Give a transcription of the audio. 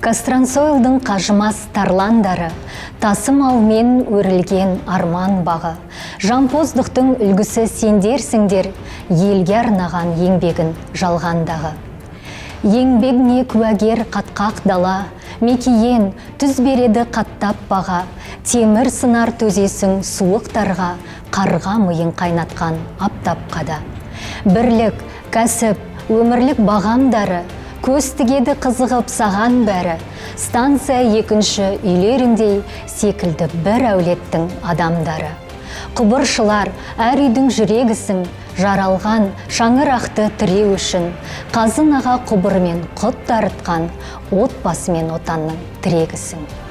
Кастранцойлдың қажымас тарландары, тасымалмен өрілген арман бағы. Жампоздықтың үлгісі сендерсіңдер, елге арнаған еңбегін жалғандағы. Еңбегіне куәгер қатқақ дала, мекиен түз береді қаттап баға. Темір сынар төзесің суықтарға, қарға миын қайнатқан аптапқада. Бірлік, кәсіп, өмірлік бағамдары, көз тігеді қызығып саған бәрі. Станция екінші үйлеріндей секілді бір әулеттің адамдары. Құбыршылар әр үйдің жүрегісің, жаралған шаңырақты тіреу үшін. Қазынаға құбырмен құт дарытқан, отбасы мен отанның тірегісің.